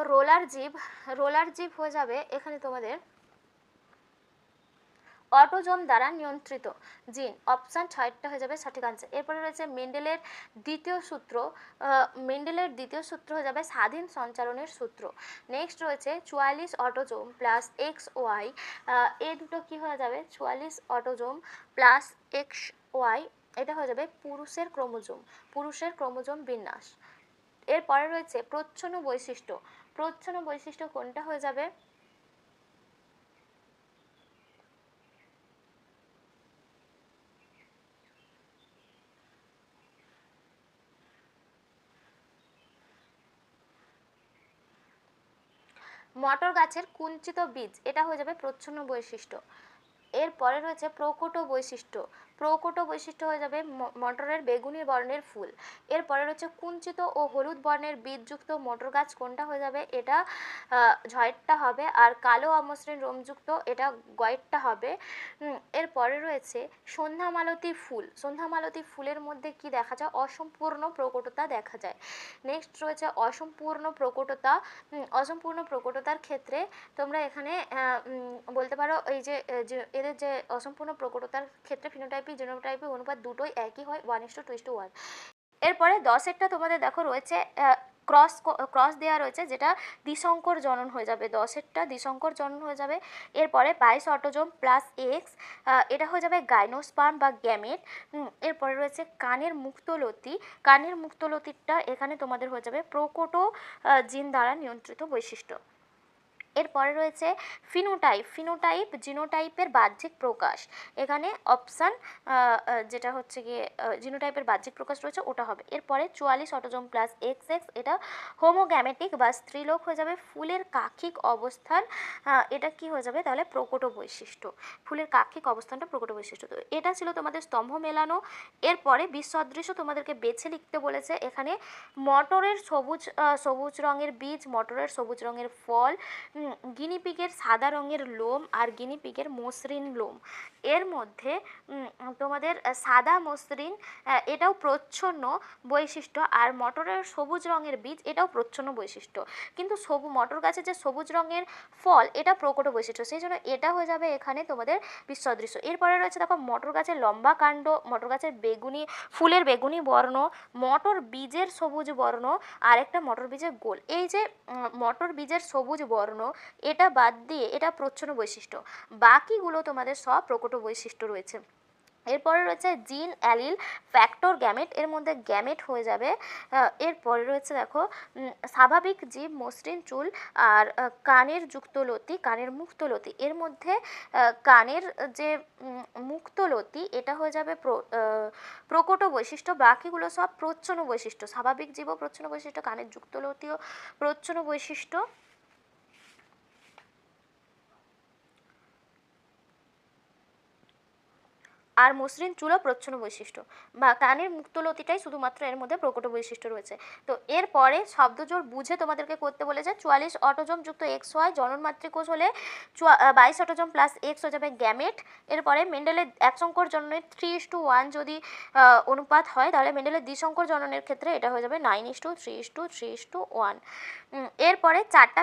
রোলার জীব হয়ে যাবে এখানে তোমাদের অটোজোম দ্বারা নিয়ন্ত্রিত জিন। অপশান 6টা হয়ে যাবে সঠিক আনসার। এরপরে রয়েছে মেন্ডেলের দ্বিতীয় সূত্র হয়ে যাবে স্বাধীন সঞ্চালনের সূত্র। নেক্সট রয়েছে 44 অটোজোম প্লাস এক্স ওয়াই, এ দুটো কি হয়ে যাবে? 44 অটোজোম প্লাস এক্স ওয়াই, এটা হয়ে যাবে পুরুষের ক্রোমোজোম বিন্যাস। এরপরে রয়েছে প্রচ্ছন্ন বৈশিষ্ট্য কোনটা হয়ে যাবে? মটর গাছের কুঞ্চিত বীজ, এটা হয়ে যাবে প্রচ্ছন্ন বৈশিষ্ট্য। এরপরে রয়েছে প্রকট বৈশিষ্ট্য হয়ে যাবে মটরের বেগুনি বর্ণের ফুল। এরপরে রয়েছে কুঞ্চিত ও হলুদ বর্ণের বীজযুক্ত মটর গাছ, কোনটা হয়ে যাবে? এটা ঝয়েরটা হবে। আর কালো অমসৃণ রোমযুক্ত, এটা গয়েরটা হবে। এরপরে রয়েছে সন্ধ্যামালতী ফুলের মধ্যে কি দেখা যায়? অসম্পূর্ণ প্রকটতা দেখা যায়। নেক্সট রয়েছে অসম্পূর্ণ প্রকটতার ক্ষেত্রে তোমরা এখানে বলতে পারো এই যে এদের যে অসম্পূর্ণ প্রকটতার ক্ষেত্রে ফিনোটাইপিক জিনোটাইপিক অনুপাত দুটোই একই হয়, 1:2:1। এরপরে 10এরটা তোমাদের দেখো রয়েছে ক্রস দেওয়া রয়েছে, যেটা দ্বিসংকর জনন হয়ে যাবে। 10এরটা দ্বিসংকর জনন হয়ে যাবে। এরপরে 22 অটোজোম প্লাস এক্স, এটা হয়ে যাবে গাইনোস্পার্ম বা গ্যামেট। এরপরে রয়েছে কানের মুক্তলতিটা এখানে তোমাদের হয়ে যাবে প্রকট জিন দ্বারা নিয়ন্ত্রিত বৈশিষ্ট্য। এরপরে রয়েছে ফিনোটাইপ জিনোটাইপের বাহ্যিক প্রকাশ। এখানে অপশান যেটা হচ্ছে গিয়ে জিনোটাইপের বাহ্যিক প্রকাশ রয়েছে ওটা হবে। এরপরে 44 অটোজোম প্লাস এক্স, এটা হোমোগ্যামেটিক বা স্ত্রীলোক হয়ে যাবে। ফুলের কাক্ষিক অবস্থান, এটা কি হয়ে যাবে তাহলে? প্রকট বৈশিষ্ট্য। ফুলের কাক্ষিক অবস্থানটা প্রকট বৈশিষ্ট্য। তো এটা ছিল তোমাদের স্তম্ভ মেলানো। এরপরে বিসদৃশ্য তোমাদেরকে বেছে লিখতে বলেছে। এখানে মটরের সবুজ রঙের বীজ, মটরের সবুজ রঙের ফল, গিনিপিগের সাদা রঙের লোম আর গিনিপিগের মসৃণ লোম। এর মধ্যে তোমাদের সাদা মসৃণ এটাও প্রচ্ছন্ন বৈশিষ্ট্য, আর মটরের সবুজ রঙের বীজ এটাও প্রচ্ছন্ন বৈশিষ্ট্য। কিন্তু মটর গাছের যে সবুজ রঙের ফল এটা প্রকট বৈশিষ্ট্য, সেই জন্য এটা হয়ে যাবে এখানে তোমাদের বিসদৃশ্য। এরপরে রয়েছে দেখো মটর গাছের লম্বা কাণ্ড, মটর গাছের ফুলের বেগুনি বর্ণ, মটর বীজের সবুজ বর্ণ, আর একটা মটর বীজের গোল। এই যে মটর বীজের সবুজ বর্ণ এটা বাদ দিয়ে এটা প্রচ্ছন্ন বৈশিষ্ট্য, বাকিগুলো তোমাদের সব প্রকট বৈশিষ্ট্য রয়েছে। এরপরে রয়েছে জিন অ্যালিল ফ্যাক্টর গ্যামেট, এর মধ্যে গ্যামেট হয়ে যাবে। এরপরে রয়েছে দেখো স্বাভাবিক জীব মসৃণ চুল আর কানের মুক্তলতি। এর মধ্যে কানের যে মুক্তলতি এটা হয়ে যাবে প্রকট বৈশিষ্ট্য, বাকিগুলো সব প্রচ্ছন্ন বৈশিষ্ট্য। স্বাভাবিক জীবও প্রচ্ছন্ন বৈশিষ্ট্য, কানের যুক্তলতিও প্রচ্ছন্ন বৈশিষ্ট্য। আর মসৃণ চুল ও প্রচ্ছন্ন বৈশিষ্ট্য, বা কানের মুক্তলতিটাই শুধুমাত্র এর মধ্যে প্রকট বৈশিষ্ট্য রয়েছে। তো এরপরে শব্দজোড় বুঝে তোমাদেরকে করতে বলেছে। 44 অটোজোম যুক্ত এক্স হয় জনন মাতৃকোষ হলে 22 অটোজোম প্লাস এক্স হয়ে যাবে গ্যামেট। এরপরে মেন্ডেলের একসংকর জননের 3:1 যদি অনুপাত হয়, তাহলে মেন্ডেলের দ্বিসংকর জননের ক্ষেত্রে এটা হয়ে যাবে 9:3:3:1। এরপরে চারটা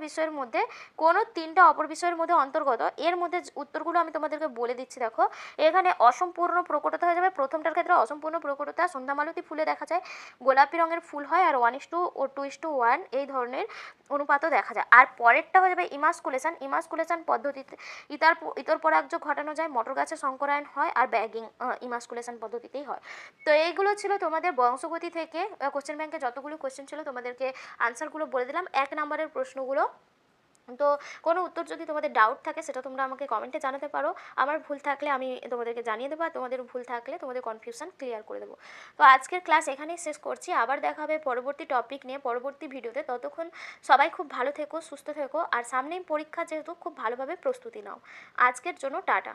বিষয়ের মধ্যে কোনো তিনটা অপর বিষয়ের মধ্যে অন্তর্গত, এর মধ্যে উত্তরগুলো আমি তোমাদেরকে বলে দিচ্ছি। দেখো এখানে অসম্পূর্ণ প্রকটতা হয়ে যাবে। প্রথমটার ক্ষেত্রে অসম্পূর্ণ প্রকটতা, সন্ধ্যামালতী ফুলে দেখা যায় গোলাপি রঙের ফুল হয়, আর 1:2:1 এই ধরনের অনুপাতও দেখা যায়। আর পরেরটা হয়ে যাবে ইমাস্কুলেশন পদ্ধতিতে ইতর পরাগযোগ ঘটানো যায়, মটর গাছের সংকরায়ন হয়, আর ব্যাগিং ইমাস্কুলেশন পদ্ধতিতেই হয়। তো এইগুলো ছিল তোমাদের বংশগতি থেকে কোশ্চেন ব্যাংকে যতগুলো কোশ্চেন ছিল তোমাদেরকে আনসারগুলো বলে দিলাম, 1 নম্বরের প্রশ্নগুলো। তো কোনো উত্তর যদি তোমাদের ডাউট থাকে সেটা তোমরা আমাকে কমেন্টে জানাতে পারো। আমার ভুল থাকলে আমি তোমাদেরকে জানিয়ে দেবো, আর তোমাদের ভুল থাকলে তোমাদের কনফিউশন ক্লিয়ার করে দেবো। তো আজকের ক্লাস এখানেই শেষ করছি, আবার দেখা হবে পরবর্তী টপিক নিয়ে পরবর্তী ভিডিওতে। ততক্ষণ সবাই খুব ভালো থেকো, সুস্থ থেকো, আর সামনেই পরীক্ষা যেহেতু খুব ভালোভাবে প্রস্তুতি নাও। আজকের জন্য টাটা।